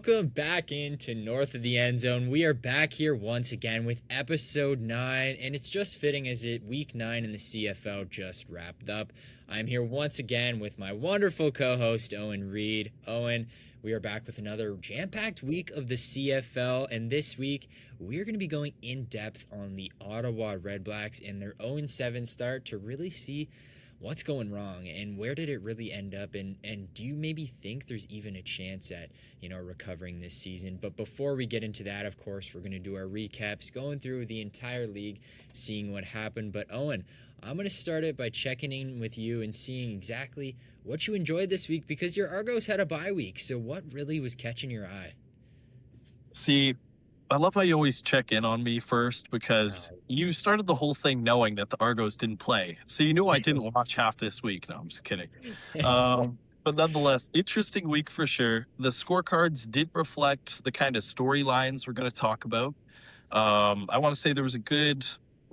Welcome back into North of the End Zone. We are back here once again with episode 9, and it's just fitting as week 9 in the CFL just wrapped up. I'm here once again with my wonderful co-host, Owen Reid. Owen, we are back with another jam-packed week of the CFL, and this week we are going to be going in depth on the Ottawa Redblacks and their 0-7 start to really see what's going wrong and where did it really end up, and do you maybe think there's even a chance at recovering this season? But before we get into that, of course, we're going to do our recaps, going through the entire league, seeing what happened. But Owen, I'm going to start it by checking in with you and seeing exactly what you enjoyed this week, because your Argos had a bye week. So what really was catching your eye? See, I love how you always check in on me first, because you started the whole thing knowing that the Argos didn't play. So you knew I didn't watch half this week. No, I'm just kidding. But nonetheless, interesting week for sure. The scorecards did reflect the kind of storylines we're going to talk about. I want to say there was a good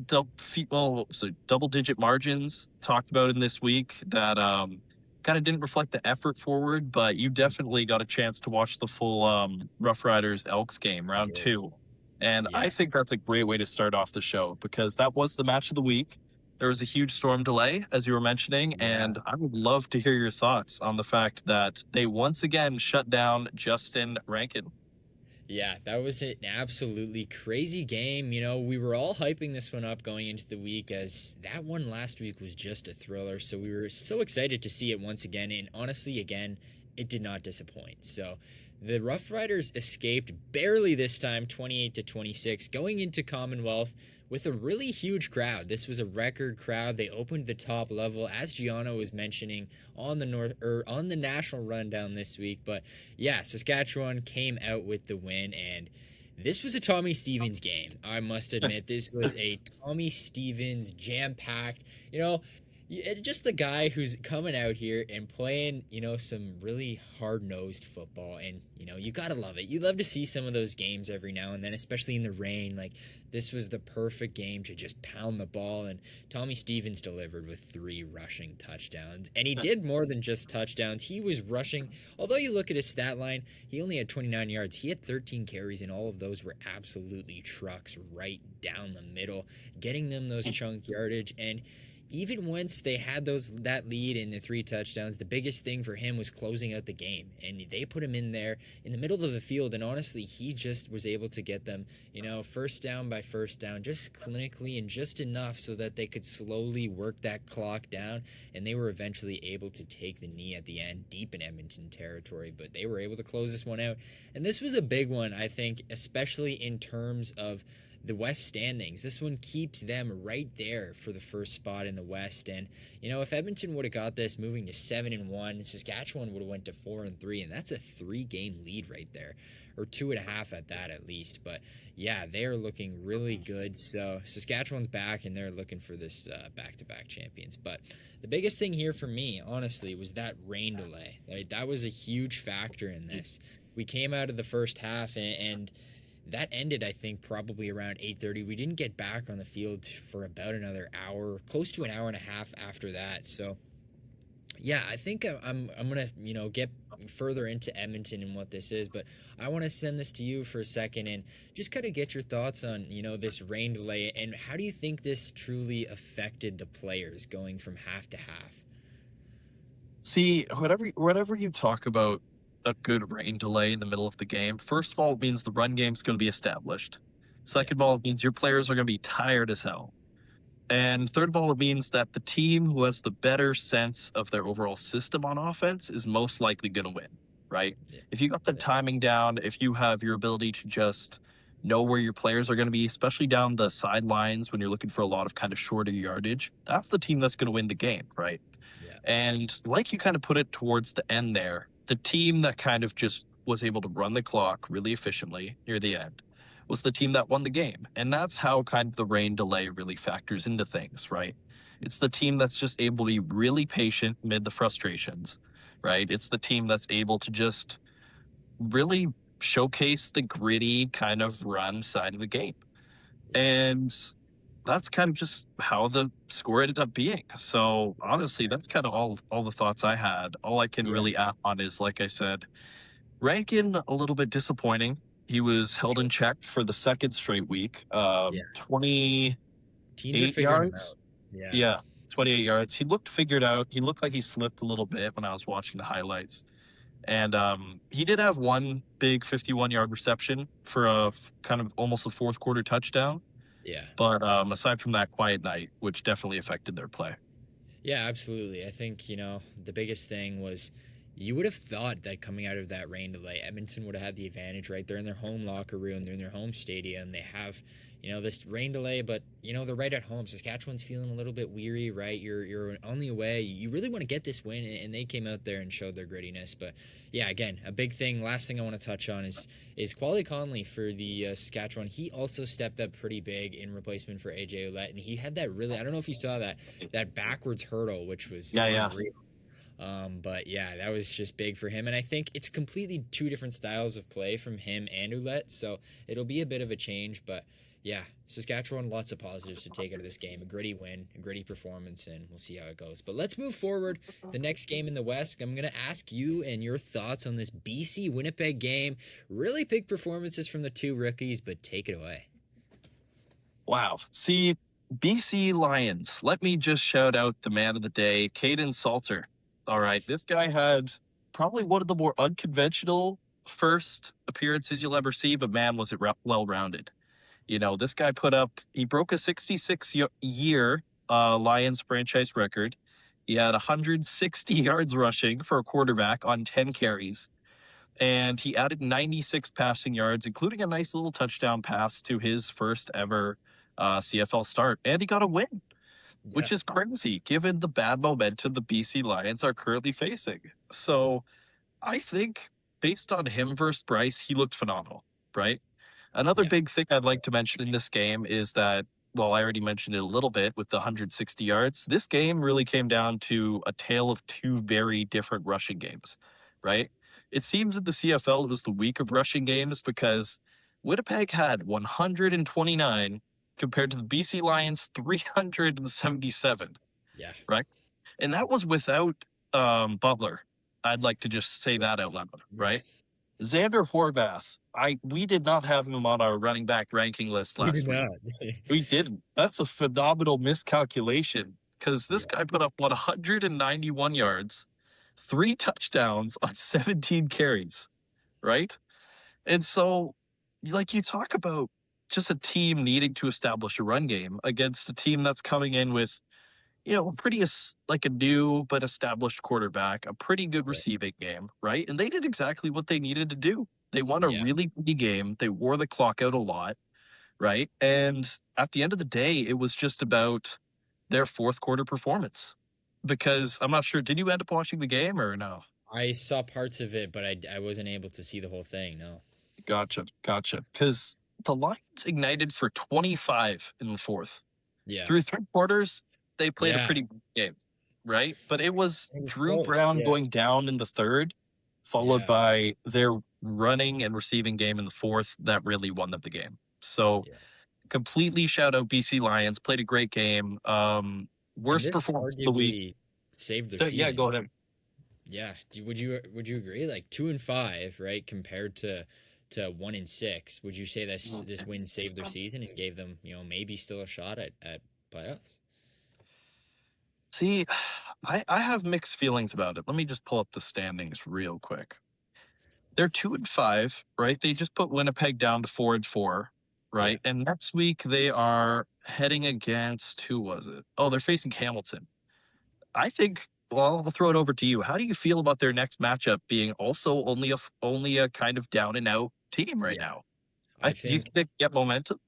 double-digit margins talked about in this week that kind of didn't reflect the effort forward, but you definitely got a chance to watch the full Rough Riders Elks game, round 2. And I think that's a great way to start off the show, because that was the match of the week. There was a huge storm delay, as you were mentioning, and I would love to hear your thoughts on the fact that they once again shut down Justin Rankin. Yeah, that was an absolutely crazy game. We were all hyping this one up going into the week, as that one last week was just a thriller. So we were so excited to see it once again. And honestly, again, it did not disappoint. So the Rough Riders escaped barely this time, 28-26, going into Commonwealth with a really huge crowd. This was a record crowd. They opened the top level, as Gianno was mentioning on the national rundown this week. But yeah, Saskatchewan came out with the win, and this was a Tommy Stevens game. I must admit, this was a Tommy Stevens jam-packed, just the guy who's coming out here and playing, some really hard-nosed football. And, you got to love it. You love to see some of those games every now and then, especially in the rain. Like, this was the perfect game to just pound the ball. And Tommy Stevens delivered with 3 rushing touchdowns. And he did more than just touchdowns. He was rushing. Although you look at his stat line, he only had 29 yards. He had 13 carries, and all of those were absolutely trucks right down the middle, getting them those chunk yardage. And even once they had that lead in the 3 touchdowns, the biggest thing for him was closing out the game. And they put him in there in the middle of the field, and honestly, he just was able to get them, first down by first down, just clinically and just enough so that they could slowly work that clock down. And they were eventually able to take the knee at the end, deep in Edmonton territory, but they were able to close this one out. And this was a big one, I think, especially in terms of the West standings. This one keeps them right there for the first spot in the West. And if Edmonton would have got this moving to 7-1, Saskatchewan would have went to 4-3, and that's a 3-game lead right there, or 2.5 at that at least. But yeah, they are looking really good. So Saskatchewan's back, and they're looking for this back-to-back champions. But the biggest thing here for me, honestly, was that rain delay. That was a huge factor in this. We came out of the first half, and that ended, I think, probably around 8:30. We didn't get back on the field for about another hour, close to an hour and a half after that. So, yeah, I think I'm gonna get further into Edmonton and what this is, but I want to send this to you for a second and just kind of get your thoughts on this rain delay, and how do you think this truly affected the players going from half to half? See, whatever you talk about a good rain delay in the middle of the game, first of all, it means the run game's going to be established. Second of all, it means your players are going to be tired as hell. And third of all, it means that the team who has the better sense of their overall system on offense is most likely going to win, right? Yeah. If you got the timing down, if you have your ability to just know where your players are going to be, especially down the sidelines when you're looking for a lot of kind of shorter yardage, that's the team that's going to win the game, right? Yeah. And like you kind of put it towards the end there, the team that kind of just was able to run the clock really efficiently near the end was the team that won the game. And that's how kind of the rain delay really factors into things, right? It's the team that's just able to be really patient amid the frustrations, right? It's the team that's able to just really showcase the gritty kind of run side of the game. And that's kind of just how the score ended up being. So honestly, that's kind of all the thoughts I had. All I can really add on is, like I said, Rankin, a little bit disappointing. He was For held sure. in check for the second straight week. Yeah. 28 Teams are figuring him out. yards. Yeah. Yeah, 28 yards. He looked figured out. He looked like he slipped a little bit when I was watching the highlights. And he did have one big 51-yard reception for kind of almost a fourth quarter touchdown. Yeah. But aside from that, quiet night, which definitely affected their play. Yeah, absolutely. I think, the biggest thing was you would have thought that coming out of that rain delay, Edmonton would have had the advantage, right? They're in their home locker room, they're in their home stadium. They have, this rain delay, but they're right at home. Saskatchewan's feeling a little bit weary, right? You're on the away. You really want to get this win, and they came out there and showed their grittiness. But yeah, again, a big thing. Last thing I want to touch on is Quali Conley for the Saskatchewan. He also stepped up pretty big in replacement for AJ Ouellette, and he had that really. I don't know if you saw that backwards hurdle, which was Yeah. unreal. But yeah, that was just big for him. And I think it's completely two different styles of play from him and Ouellette. So it'll be a bit of a change. But yeah, Saskatchewan, lots of positives to take out of this game. A gritty win, a gritty performance, and we'll see how it goes. But let's move forward. The next game in the West, I'm going to ask you and your thoughts on this BC Winnipeg game. Really big performances from the two rookies, but take it away. Wow. See, BC Lions. Let me just shout out the man of the day, Kaidon Salter. All right. This guy had probably one of the more unconventional first appearances you'll ever see, but man, was it well-rounded. This guy he broke a 66-year Lions franchise record. He had 160 yards rushing for a quarterback on 10 carries. And he added 96 passing yards, including a nice little touchdown pass to his first ever CFL start. And he got a win, which is crazy given the bad momentum the BC Lions are currently facing. So I think based on him versus Bryce, he looked phenomenal, right? Another Yeah. big thing I'd like to mention in this game is that, well, I already mentioned it a little bit with the 160 yards. This game really came down to a tale of two very different rushing games, right? It seems in the CFL it was the week of rushing games because Winnipeg had 129 compared to the BC Lions 377. Yeah. Right? And that was without Butler. I'd like to just say that out loud, right? Xander Horvath, we did not have him on our running back ranking list last week. We didn't. That's a phenomenal miscalculation because this guy put up 191 yards, 3 touchdowns on 17 carries, right? And so, like you talk about just a team needing to establish a run game against a team that's coming in with like a new but established quarterback, a pretty good receiving game, right? And they did exactly what they needed to do. They won a really good game. They wore the clock out a lot, right? And at the end of the day, it was just about their fourth quarter performance. Because I'm not sure, did you end up watching the game or no? I saw parts of it, but I wasn't able to see the whole thing, no. Gotcha. Because the Lions ignited for 25 in the fourth. Yeah. Through 3 quarters, they played a pretty good game, right? But it was Drew close, Brown going down in the third, followed by their running and receiving game in the fourth that really won them the game. So completely shout out BC Lions, played a great game. Worst performance of the week. Saved their season. Yeah, go ahead. Yeah. Would you agree? Like 2-5, right? Compared to 1-6. Would you say this win saved their season and gave them, maybe still a shot at playoffs? See, I have mixed feelings about it. Let me just pull up the standings real quick. They're 2-5, right? They just put Winnipeg down to 4-4, right? Yeah. And next week they are heading against, who was it? Oh, they're facing Hamilton. I think, well, I'll throw it over to you. How do you feel about their next matchup being also only a kind of down and out team right now? Do you think they get momentum?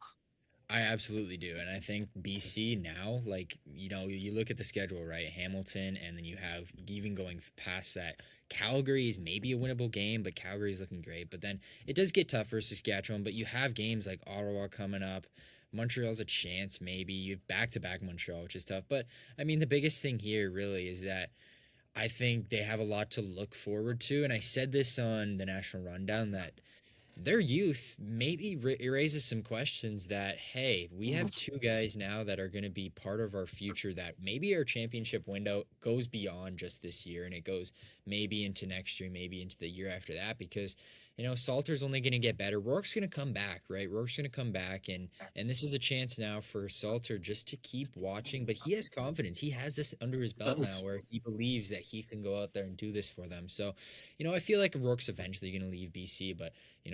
I absolutely do. And I think BC now, like, you look at the schedule, right? Hamilton, and then you have even going past that. Calgary is maybe a winnable game, but Calgary is looking great. But then it does get tough for Saskatchewan, but you have games like Ottawa coming up. Montreal's a chance, maybe. You have back-to-back Montreal, which is tough. But, I mean, the biggest thing here really is that I think they have a lot to look forward to. And I said this on the National Rundown that their youth maybe raises some questions that, hey, we have two guys now that are going to be part of our future, that maybe our championship window goes beyond just this year and it goes maybe into next year, maybe into the year after that, because Salter's only going to get better. Rourke's going to come back, right? Rourke's going to come back, and this is a chance now for Salter just to keep watching, but he has confidence. He has this under his belt now where he believes that he can go out there and do this for them. So, I feel like Rourke's eventually going to leave BC, but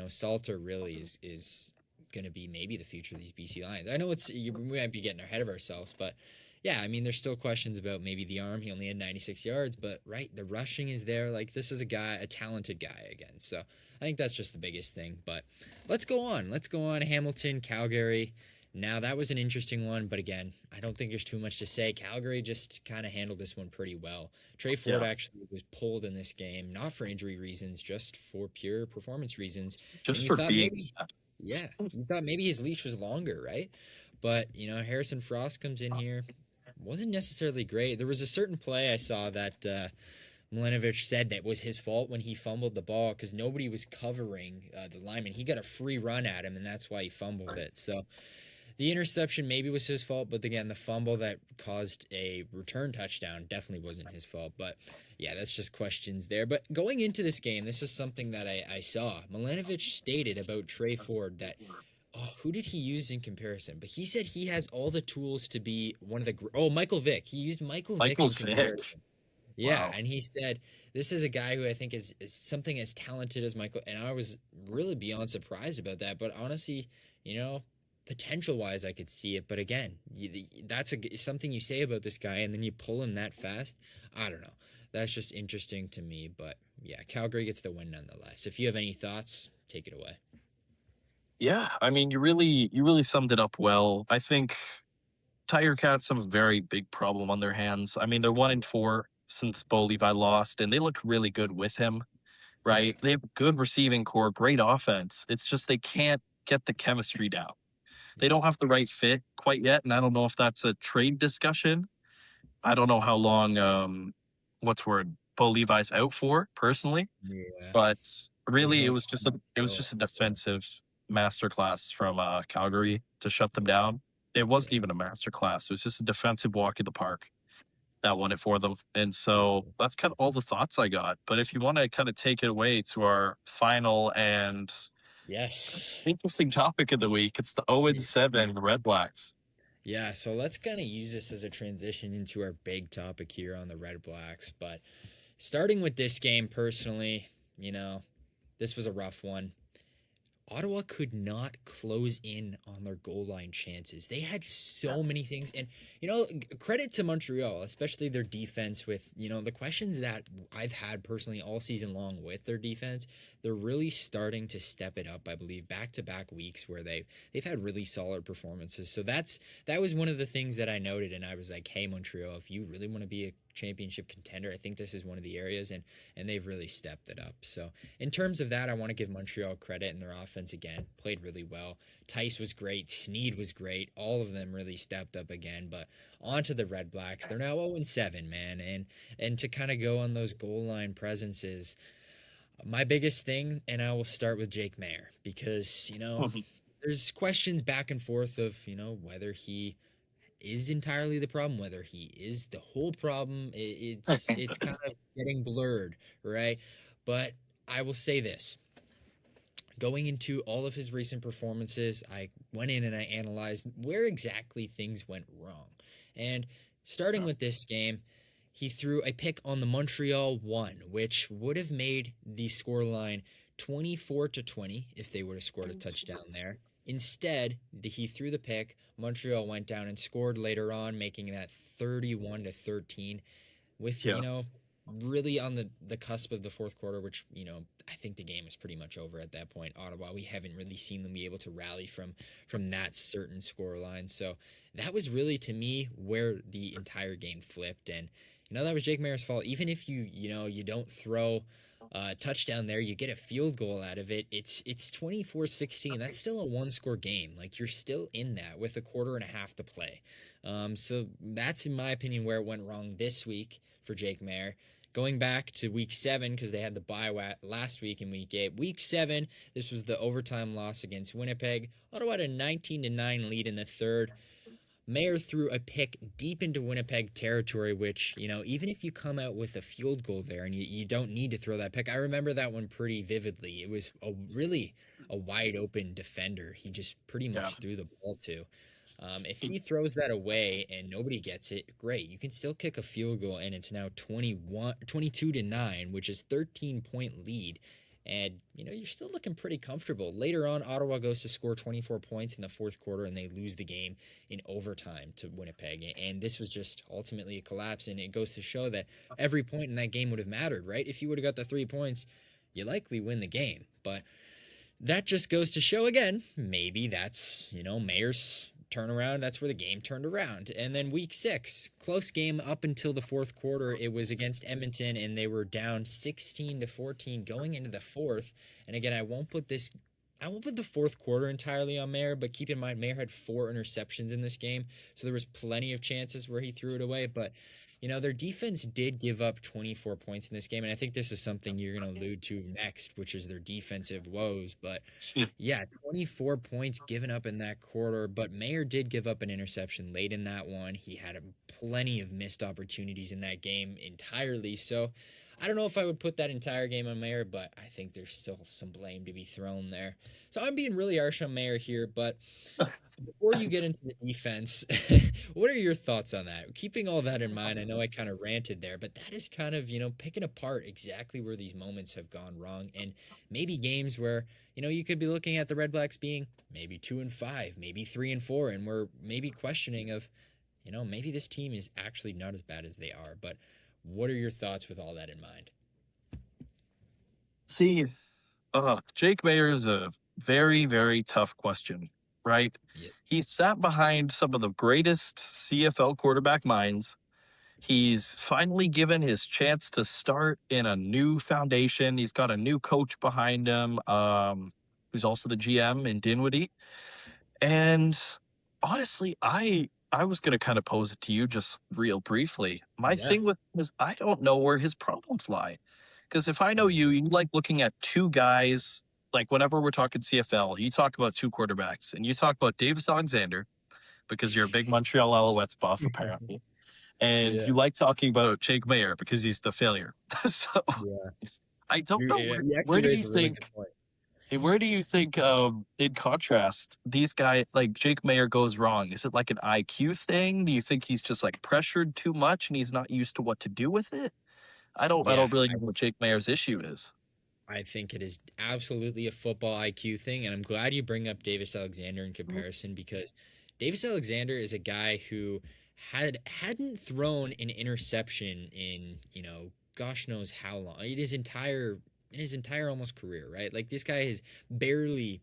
Salter really is going to be maybe the future of these BC Lions. I know we might be getting ahead of ourselves, but yeah, I mean, there's still questions about maybe the arm. He only had 96 yards, but right, the rushing is there. Like, this is a talented guy again. So I think that's just the biggest thing. But let's go on. Let's go on. Hamilton, Calgary. Now, that was an interesting one, but again, I don't think there's too much to say. Calgary just kind of handled this one pretty well. Trey Ford actually was pulled in this game, not for injury reasons, just for pure performance reasons. Just for being. You thought maybe his leash was longer, right? But, Harrison Frost comes in here. Wasn't necessarily great. There was a certain play I saw that Mladenovic said that was his fault when he fumbled the ball because nobody was covering the lineman. He got a free run at him, and that's why he fumbled it. So the interception maybe was his fault, but again, the fumble that caused a return touchdown definitely wasn't his fault. But yeah, that's just questions there. But going into this game, this is something that I saw. Mladenovic stated about Trey Ford that who did he use in comparison? But he said he has all the tools to be one of the Michael Vick. He used Michael Vick in comparison. Yeah, wow. And he said this is a guy who I think is something as talented as Michael, and I was really beyond surprised about that. But honestly, potential-wise, I could see it. But again, that's something you say about this guy, and then you pull him that fast. I don't know. That's just interesting to me. But yeah, Calgary gets the win nonetheless. If you have any thoughts, take it away. Yeah, I mean, you really summed it up well. I think Tiger Cats have a very big problem on their hands. I mean, they're 1-4 since Bo Levi lost, and they looked really good with him, right? They have a good receiving core, great offense. It's just they can't get the chemistry down. They don't have the right fit quite yet, and I don't know if that's a trade discussion. I don't know how long Bo Levi's out for personally, but really it was just a defensive masterclass from Calgary to shut them down. It wasn't even a masterclass. It was just a defensive walk in the park that won it for them. And so that's kind of all the thoughts I got. But if you want to kind of take it away to our final and interesting topic of the week, it's the 0-7 Red Blacks. Yeah, so let's kind of use this as a transition into our big topic here on the Red Blacks. But starting with this game personally, this was a rough one. Ottawa could not close in on their goal line chances. They had so many things. And, credit to Montreal, especially their defense with, the questions that I've had personally all season long with their defense. They're really starting to step it up, I believe, back-to-back weeks where they've had really solid performances. So that was one of the things that I noted, and I was like, hey, Montreal, if you really want to be a championship contender, I think this is one of the areas, and they've really stepped it up. So in terms of that, I want to give Montreal credit, and their offense again played really well. Tice was great, Sneed was great, all of them really stepped up again. But on to the Red Blacks, they're now 0-7, man, and to kind of go on those goal line presences, my biggest thing, and I will start with Jake Maier, because there's questions back and forth of whether he is entirely the problem, whether he is the whole problem. It's kind of getting blurred, right? But I will say this. Going into all of his recent performances, I went in and I analyzed where exactly things went wrong. And starting with this game, he threw a pick on the Montreal one, which would have made the scoreline 24-20 if they would have scored a touchdown there. Instead, he threw the pick. Montreal went down and scored later on, making that 31-13 with, really on the cusp of the fourth quarter, which, I think the game is pretty much over at that point. Ottawa, we haven't really seen them be able to rally from that certain scoreline. So that was really, to me, where the entire game flipped. And, that was Jake Maier's fault. Even if you don't throw a touchdown there, you get a field goal out of it. It's 24-16. That's still a one-score game. Like, you're still in that with a quarter and a half to play. So that's, in my opinion, where it went wrong this week for Jake Maier. going back to week 7, because they had the bye last week in week 8. Week 7, this was the overtime loss against Winnipeg. Ottawa had a 19-9 lead in the third. Maier threw a pick deep into Winnipeg territory, which, even if you come out with a field goal there and you don't need to throw that pick, I remember that one pretty vividly. It was a wide open defender. He just pretty Yeah. much threw the ball to. If he throws that away and nobody gets it, great. You can still kick a field goal, and it's now 22-9, which is 13-point lead. And, you're still looking pretty comfortable. Later on, Ottawa goes to score 24 points in the fourth quarter, and they lose the game in overtime to Winnipeg. And this was just ultimately a collapse. And it goes to show that every point in that game would have mattered, right? If you would have got the 3 points, you likely win the game. But that just goes to show again, maybe that's, Maier's turnaround. That's where the game turned around. And then week 6, close game up until the fourth quarter. It was against Edmonton, and they were down 16-14 going into the fourth. And again, I won't put the fourth quarter entirely on Maier, but keep in mind Maier had 4 interceptions in this game, so there was plenty of chances where he threw it away. But their defense did give up 24 points in this game, and I think this is something you're going to allude to next, which is their defensive woes. But yeah, 24 points given up in that quarter, but Maier did give up an interception late in that one. He had plenty of missed opportunities in that game entirely. So I don't know if I would put that entire game on Maier, but I think there's still some blame to be thrown there. So I'm being really harsh on Maier here, but before you get into the defense, what are your thoughts on that? Keeping all that in mind, I know I kind of ranted there, but that is kind of, picking apart exactly where these moments have gone wrong, and maybe games where, you could be looking at the Red Blacks being maybe 2-5, maybe 3-4, and we're maybe questioning of, maybe this team is actually not as bad as they are. But what are your thoughts with all that in mind? See, Jake Maier is a very, very tough question, right? Yeah. He sat behind some of the greatest CFL quarterback minds. He's finally given his chance to start in a new foundation. He's got a new coach behind him, who's also the GM in Dinwiddie. And honestly, I was going to kind of pose it to you just real briefly. My Yeah. thing with him is I don't know where his problems lie. Because if I know you, you like looking at two guys, like whenever we're talking CFL, you talk about two quarterbacks and you talk about Davis Alexander because you're a big Montreal Alouettes buff, apparently. And Yeah. you like talking about Jake Maier because he's the failure. So Yeah. I don't know You where actually do you raise a really good think point. where do you think, in contrast, these guys like Jake Maier goes wrong? Is it like an IQ thing? Do you think he's just like pressured too much and he's not used to what to do with it? I Yeah. don't really know what Jake Mayer's issue is. I think it is absolutely a football IQ thing, and I'm glad you bring up Davis Alexander in comparison, because Davis Alexander is a guy who hadn't thrown an interception in, gosh knows how long. In his entire almost career, right? Like, this guy has barely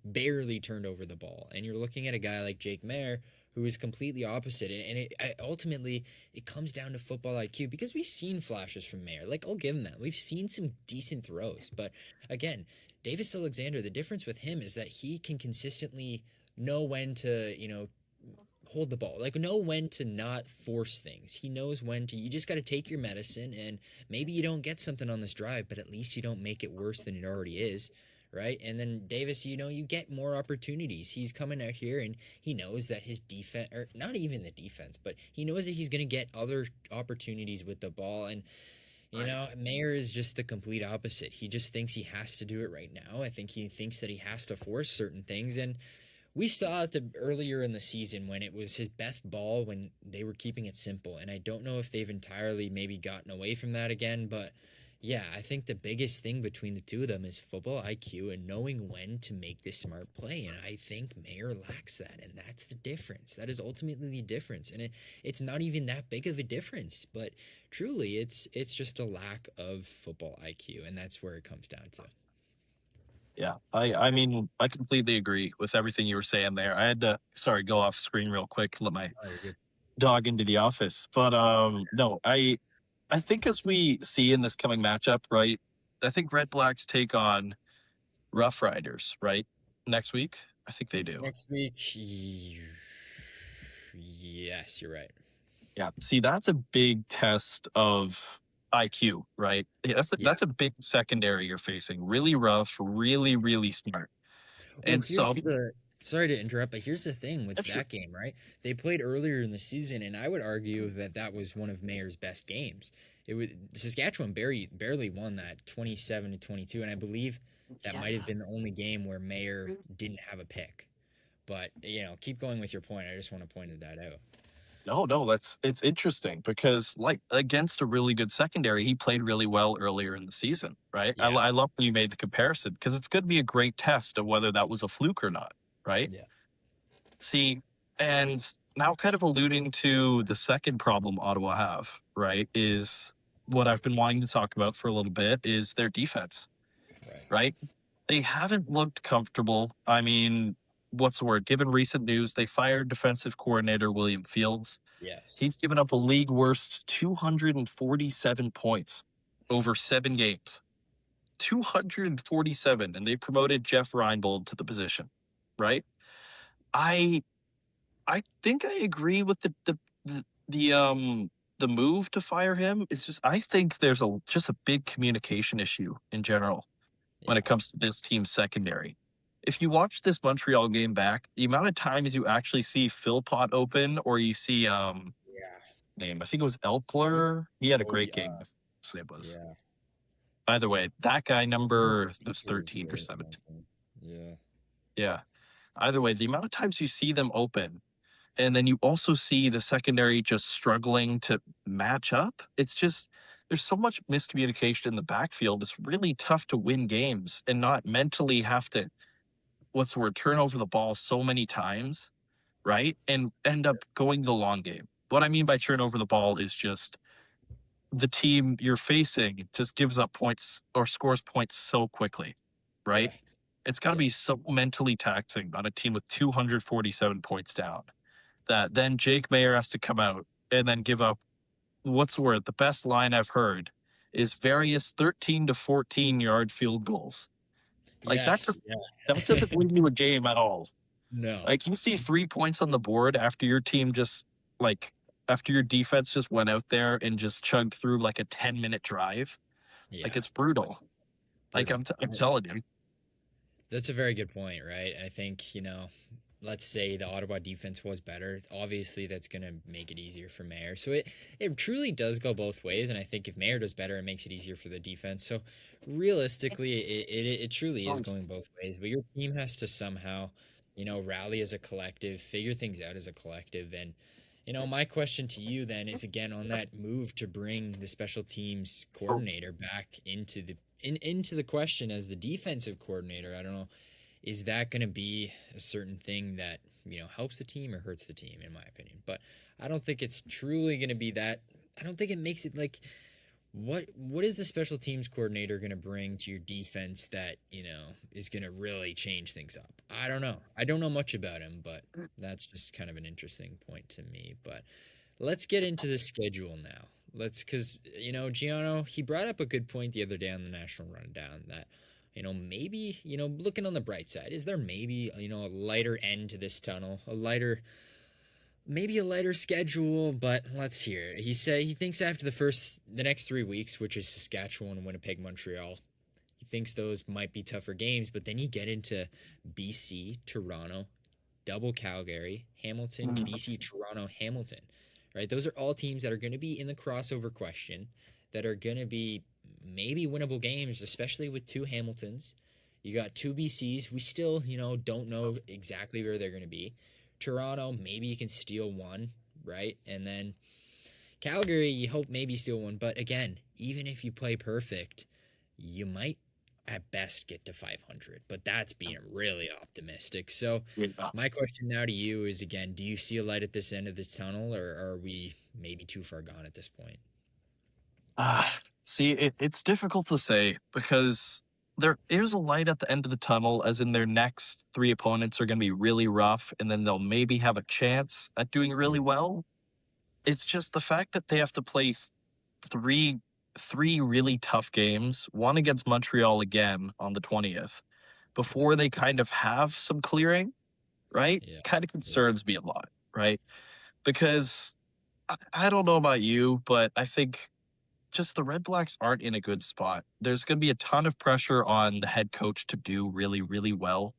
turned over the ball. And you're looking at a guy like Jake Maier, who is completely opposite. And ultimately, it comes down to football IQ, because we've seen flashes from Maier. Like, I'll give him that. We've seen some decent throws. But again, Davis Alexander, the difference with him is that he can consistently know when to, hold the ball, like know when to not force things. He knows when to, you just got to take your medicine, and maybe you don't get something on this drive, but at least you don't make it worse than it already is, right? And then Davis, you get more opportunities. He's coming out here and he knows that his defense, or not even the defense, but he knows that he's going to get other opportunities with the ball. And Maier is just the complete opposite. He just thinks he has to do it right now. I think he thinks that he has to force certain things. And we saw it earlier in the season when it was his best ball, when they were keeping it simple. And I don't know if they've entirely maybe gotten away from that again. But yeah, I think the biggest thing between the two of them is football IQ and knowing when to make this smart play. And I think Maier lacks that. And that's the difference. That is ultimately the difference. And it's not even that big of a difference. But truly, it's just a lack of football IQ. And that's where it comes down to. Yeah, I mean, I completely agree with everything you were saying there. I had to, sorry, go off screen real quick, let my Oh, you're good. dog into the office. But no, I think as we see in this coming matchup, right? I think Red Blacks take on Rough Riders, right? Next week. I think they do. Next week, yes, you're right. Yeah. See, that's a big test of IQ, right? Yeah. That's a big secondary you're facing. Really rough, really, really smart. Well, And so, here's the sorry to interrupt, but here's the thing with sure. that game, right? They played earlier in the season, and I would argue that that was one of Maier's best games. It was Saskatchewan barely won that 27-22, and I believe that might have been the only game where Maier didn't have a pick. But keep going with your point. I just want to point that out. No, it's interesting because like against a really good secondary, he played really well earlier in the season, right? Yeah, I love when you made the comparison because it's going to be a great test of whether that was a fluke or not, right? yeah, See, and now kind of alluding to the second problem Ottawa have, right, is what I've been wanting to talk about for a little bit is their defense, right. right? They haven't looked comfortable. I mean, what's the word? Given recent news, they fired defensive coordinator William Fields. Yes. He's given up a league worst 247 points over 7 games. 247, and they promoted Jeff Reinbold to the position, right? I I think I agree with the the um the move to fire him. It's just I think there's a big communication issue in general when Yeah. it comes to this team's secondary. If you watch this Montreal game back, the amount of times you actually see Philpott open or you see Yeah. name, I think it was Elkler. He had a Oh, great yeah. game. His name was. Yeah. By the way, that guy His number was feature was 13 or good. 17. Yeah. Yeah. Either way, the amount of times you see them open and then you also see the secondary just struggling to match up. It's just there's so much miscommunication in the backfield. It's really tough to win games and not mentally have to what's the word turn over the ball so many times, right? And end up going the long game. What I mean by turn over the ball is just the team you're facing just gives up points or scores points so quickly, Yeah. right? It's got to Yeah. be so mentally taxing on a team with 247 points down that then Jake Maier has to come out and then give up what's the word? The best line I've heard is various 13 to 14-yard field goals. Like Yes. that Yeah. doesn't win you a game at all. No. Like you see 3 points on the board after your team just like after your defense just went out there and just chugged through like a 10-minute drive. Like Yeah. it's brutal. Like Brutal. I'm telling you. That's a very good point, right? I think, let's say the Ottawa defense was better. Obviously, that's going to make it easier for Maier. So it truly does go both ways. And I think if Maier does better, it makes it easier for the defense. So realistically, it truly is going both ways. But your team has to somehow, rally as a collective, figure things out as a collective. And, my question to you then is again on that move to bring the special teams coordinator back into the question as the defensive coordinator. I don't know, is that going to be a certain thing that helps the team or hurts the team, in my opinion? But I don't think it's truly going to be that. I don't think it makes it like what is the special teams coordinator going to bring to your defense that is going to really change things up? I don't know. I don't know much about him, but that's just kind of an interesting point to me. But let's get into the schedule now. Because Giano, he brought up a good point the other day on the national rundown that maybe looking on the bright side, is there maybe a lighter end to this tunnel, maybe a lighter schedule? But let's hear it. He thinks after the next 3 weeks, which is Saskatchewan, Winnipeg, Montreal, he thinks those might be tougher games. But then you get into BC, Toronto, double Calgary, Hamilton, Mhm. BC, Toronto, Hamilton. Right? Those are all teams that are going to be in the crossover question, that are going to be maybe winnable games, especially with two Hamiltons. You got two BCs. We still, don't know exactly where they're going to be. Toronto, maybe you can steal one, right? And then Calgary, you hope maybe steal one. But again, even if you play perfect, you might at best get to 500, but that's being really optimistic. So, Yeah. my question now to you is again, do you see a light at this end of this tunnel, or are we maybe too far gone at this point? See, it's difficult to say because there is a light at the end of the tunnel, as in their next three opponents are going to be really rough, and then they'll maybe have a chance at doing really Yeah. well. It's just the fact that they have to play three three really tough games, one against Montreal again on the 20th, before they kind of have some clearing, right? Yeah. Kind of Yeah. concerns me a lot, right? Because I don't know about you, but I think just the Red Blacks aren't in a good spot. There's going to be a ton of pressure on the head coach to do really, really well.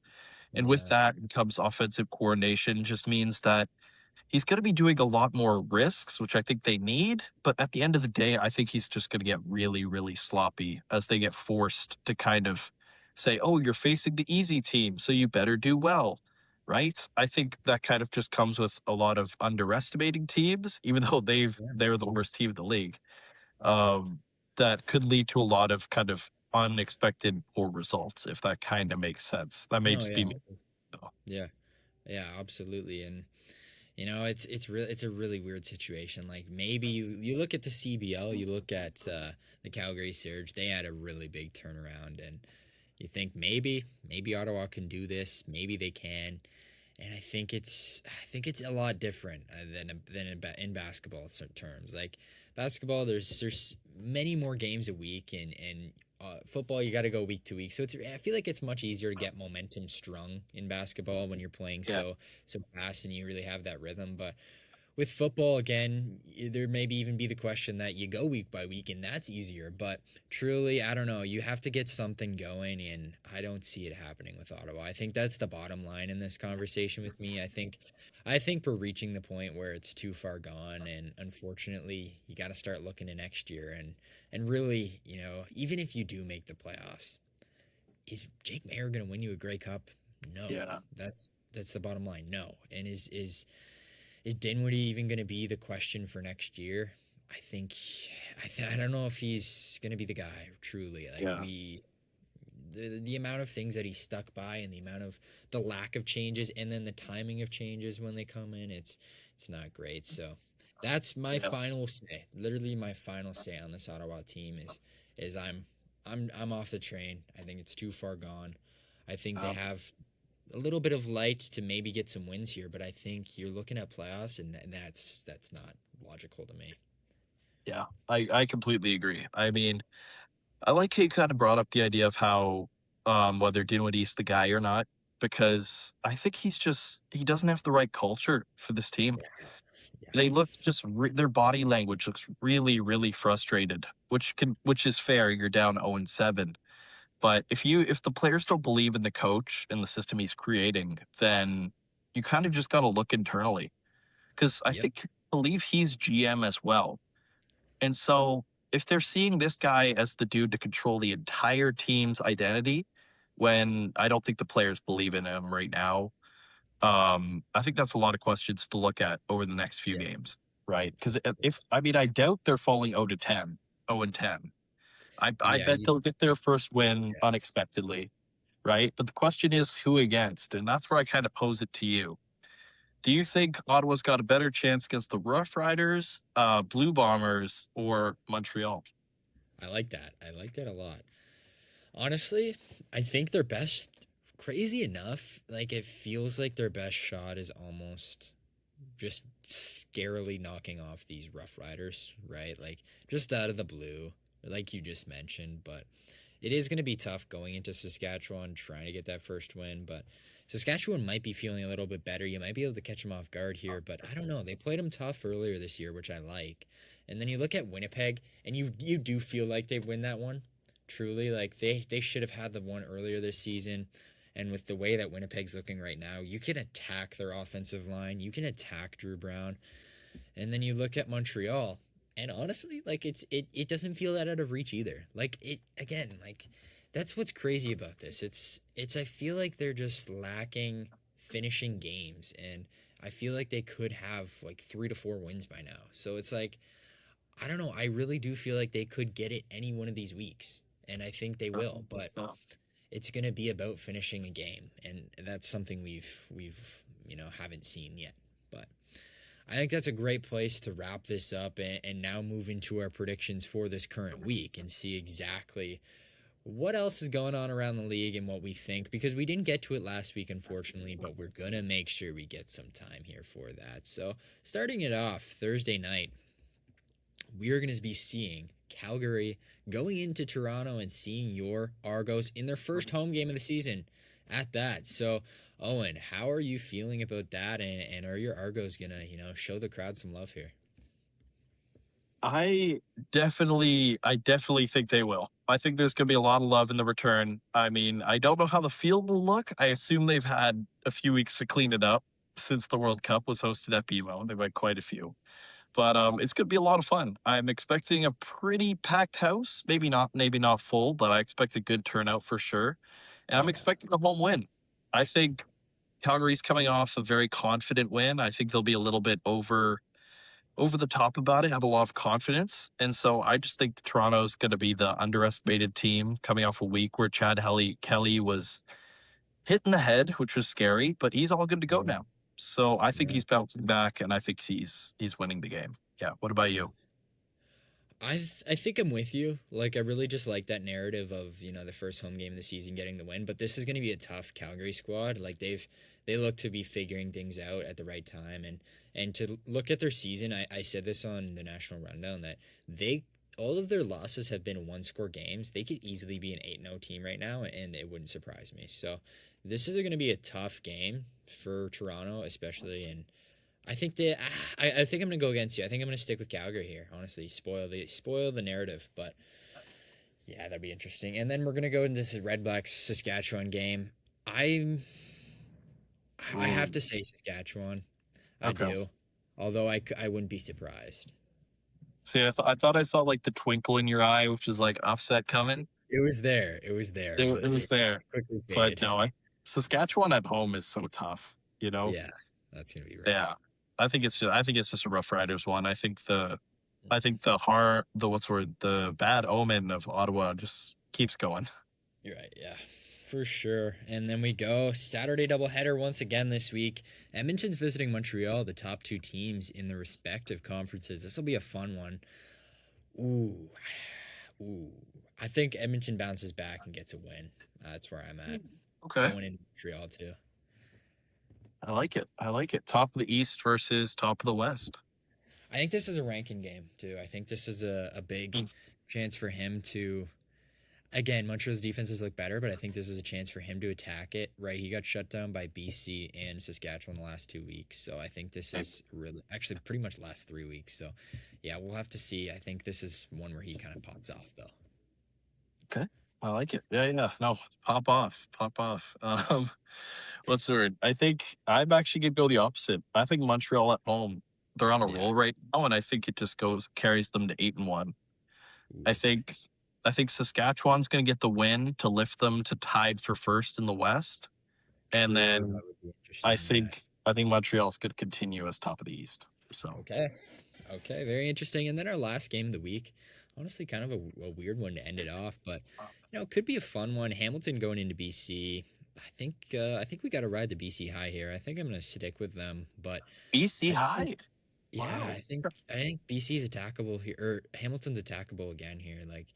And with Yeah. that comes offensive coordination, just means that he's going to be doing a lot more risks, which I think they need. But at the end of the day, I think he's just going to get really, really sloppy as they get forced to kind of say, oh, you're facing the easy team, so you better do well. Right. I think that kind of just comes with a lot of underestimating teams, even though Yeah. they're the worst team in the league. Um, that could lead to a lot of kind of unexpected poor results, if that kind of makes sense. That may No, just yeah. be me, though. Yeah. Yeah, absolutely. And it's a really weird situation. Like maybe you look at the CBL, you look at the Calgary Surge, they had a really big turnaround, and you think maybe Ottawa can do this, maybe they can. And I think it's a lot different in basketball terms. Like basketball, there's many more games a week, and football you got to go week to week. So I feel like it's much easier to get momentum strung in basketball when you're playing Yeah. so fast and you really have that rhythm. But with football, again, there maybe even be the question that you go week by week and that's easier. But truly, I don't know. You have to get something going, and I don't see it happening with Ottawa. I think that's the bottom line in this conversation with me. I think we're reaching the point where it's too far gone, and unfortunately, you got to start looking to next year. And really, even if you do make the playoffs, is Jake Maier going to win you a Grey Cup? No. Yeah. That's the bottom line. No. And is Dinwiddie even going to be the question for next year? I think I don't know if he's going to be the guy truly. Like Yeah. the amount of things that he's stuck by, and the lack of changes, and then the timing of changes when they come in, it's not great. So that's my Yeah. final say. Literally my final say on this Ottawa team is I'm off the train. I think it's too far gone. I think they Um, have a little bit of light to maybe get some wins here, but I think you're looking at playoffs, and that's not logical to me. yeah. I completely agree. I mean, I like how you kind of brought up the idea of how whether Dinwiddie's the guy or not, because I think he doesn't have the right culture for this team. Yeah, yeah, They look their body language looks really, really frustrated, which is fair. You're down 0-7. But if the players don't believe in the coach and the system he's creating, then you kind of just got to look internally, because I yep, think believe he's GM as well. And so if they're seeing this guy as the dude to control the entire team's identity, when I don't think the players believe in him right now, I think that's a lot of questions to look at over the next few yeah, games, right? Because if I mean I doubt they're falling 0-10, 0-10. I yeah, bet they'll get their first win unexpectedly, right? But the question is who against, and that's where I kind of pose it to you. Do you think Ottawa's got a better chance against the Rough Riders, Blue Bombers, or Montreal? I like that. I like that a lot. Honestly, I think their best, crazy enough, like it feels like their best shot is almost just scarily knocking off these Rough Riders, right? Like just out of the blue, like you just mentioned. But it is going to be tough going into Saskatchewan trying to get that first win. But Saskatchewan might be feeling a little bit better. You might be able to catch them off guard here, but I don't know. They played them tough earlier this year, which I like. And then you look at Winnipeg, and you do feel like they win that one. Truly, like they should have had the one earlier this season. And with the way that Winnipeg's looking right now, you can attack their offensive line. You can attack Drew Brown. And then you look at Montreal, and honestly, like it doesn't feel that out of reach either. Like it again, like that's what's crazy about this. It's I feel like they're just lacking finishing games, and I feel like they could have like 3 to 4 wins by now. So it's like I don't know. I really do feel like they could get it any one of these weeks, and I think they will. But it's going to be about finishing a game, and that's something we've haven't seen yet. But I think that's a great place to wrap this up, and now move into our predictions for this current week and see exactly what else is going on around the league and what we think, because we didn't get to it last week, unfortunately, but we're going to make sure we get some time here for that. So starting it off Thursday night, we are going to be seeing Calgary going into Toronto and seeing your Argos in their first home game of the season at that. So, Owen, how are you feeling about that? And are your Argos going to, show the crowd some love here? I I definitely think they will. I think there's going to be a lot of love in the return. I mean, I don't know how the field will look. I assume they've had a few weeks to clean it up since the World Cup was hosted at BMO. They've had quite a few. But it's going to be a lot of fun. I'm expecting a pretty packed house. Maybe not full, but I expect a good turnout for sure. And I'm Yeah. expecting a home win. I think Calgary's coming off a very confident win. I think they'll be a little bit over the top about it, have a lot of confidence. And so I just think Toronto's going to be the underestimated team coming off a week where Kelly was hit in the head, which was scary, but he's all good to go Yeah. now. So I think Yeah. he's bouncing back, and I think he's winning the game. Yeah. What about Yeah. you? I think I'm with you. Like I really just like that narrative of, the first home game of the season getting the win, but this is going to be a tough Calgary squad. Like they look to be figuring things out at the right time and to look at their season, I said this on the national rundown that they all of their losses have been one score games. They could easily be an 8-0 team right now and it wouldn't surprise me. So this is going to be a tough game for Toronto, especially in I think I think I'm gonna go against you. I think I'm gonna stick with Calgary here. Honestly, spoil the narrative, but yeah, that'd be interesting. And then we're gonna go into this Red Blacks Saskatchewan game. I I have Mm, to say Saskatchewan. I okay. do, although I wouldn't be surprised. See, I thought I saw like the twinkle in your eye, which is like upset coming. It was there. It was there, It, but it was there, it quickly but faded. no, Saskatchewan at home is so tough. You know, Yeah, that's gonna be rough. yeah. I think it's just a Rough Riders one. I think the what's the word the bad omen of Ottawa just keeps going. You're right, yeah. For sure. And then we go Saturday doubleheader once again this week. Edmonton's visiting Montreal, the top two teams in the respective conferences. This will be a fun one. Ooh. Ooh. I think Edmonton bounces back and gets a win. That's where I'm at. Okay, Going into Montreal too. I like it. I like it. Top of the East versus top of the West. I think this is a ranking game too. I think this is a big Mm. chance for him to again, Montreal's defenses look better, but I think this is a chance for him to attack it. Right, he got shut down by BC and Saskatchewan the last 2 weeks, so I think this is really actually pretty much the last 3 weeks. So, yeah, we'll have to see. I think this is one where he kind of pops off, though. Okay, I like it. Yeah, yeah. No, pop off, pop off. What's the word? I think I'm actually gonna go the opposite. I think Montreal at home, they're on a Yeah. roll right now, and I think it just carries them to 8-1. I Ooh, think I think Saskatchewan's gonna get the win to lift them to tied for first in the West, and true. then That would be I interesting. Yeah. think I think Montreal's gonna continue as top of the East. So Okay. Okay. Very interesting. And then our last game of the week, honestly, kind of a weird one to end it off, but it could be a fun one. Hamilton going into BC. I think we got to ride the BC high here. I think I'm going to stick with them, but BC I think High. yeah, Wow. I think BC's attackable here or Hamilton's attackable again here. Like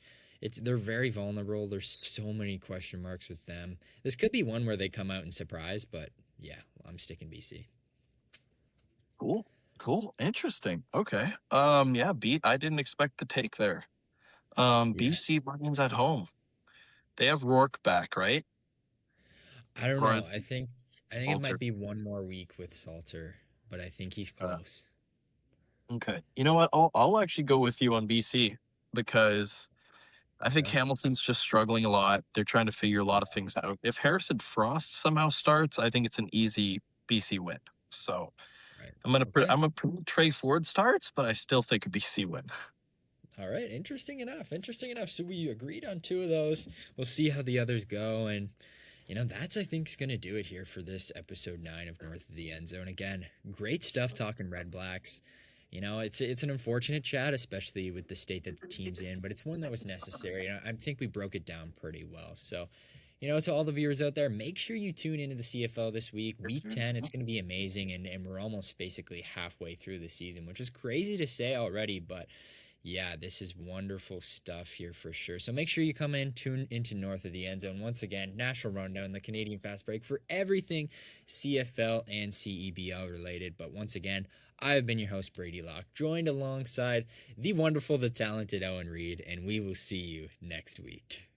they're very vulnerable. There's so many question marks with them. This could be one where they come out and surprise, but yeah, I'm sticking BC. Cool. Cool. Interesting. Okay. Yeah, I didn't expect the take there. Yeah. BC Lions at home. They have Rourke back, right? I don't Or know. is I think it might Salter? be one more week with Salter, but I think he's Uh, close. okay. You know what? I'll actually go with you on BC because I think Okay. Hamilton's just struggling a lot. They're trying to figure a lot of things out. If Harrison Frost somehow starts, I think it's an easy BC win. So Right. I'm gonna Okay. I'm gonna predict Trey Ford starts, but I still think a BC win. All right. Interesting enough. Interesting enough. So we agreed on two of those. We'll see how the others go. And, that's, I think, is going to do it here for this episode 9 of North of the End Zone. Again, great stuff talking Red Blacks. It's an unfortunate chat, especially with the state that the team's in, but it's one that was necessary. And I think we broke it down pretty well. So, to all the viewers out there, make sure you tune into the CFL this week. Week 10, it's going to be amazing. And we're almost basically halfway through the season, which is crazy to say already, but yeah, this is wonderful stuff here for sure. So make sure you come in, tune into North of the End Zone. Once again, National Rundown, the Canadian Fast Break for everything CFL and CEBL related. But once again, I have been your host, Brady Locke, joined alongside the wonderful, the talented Owen Reid, and we will see you next week.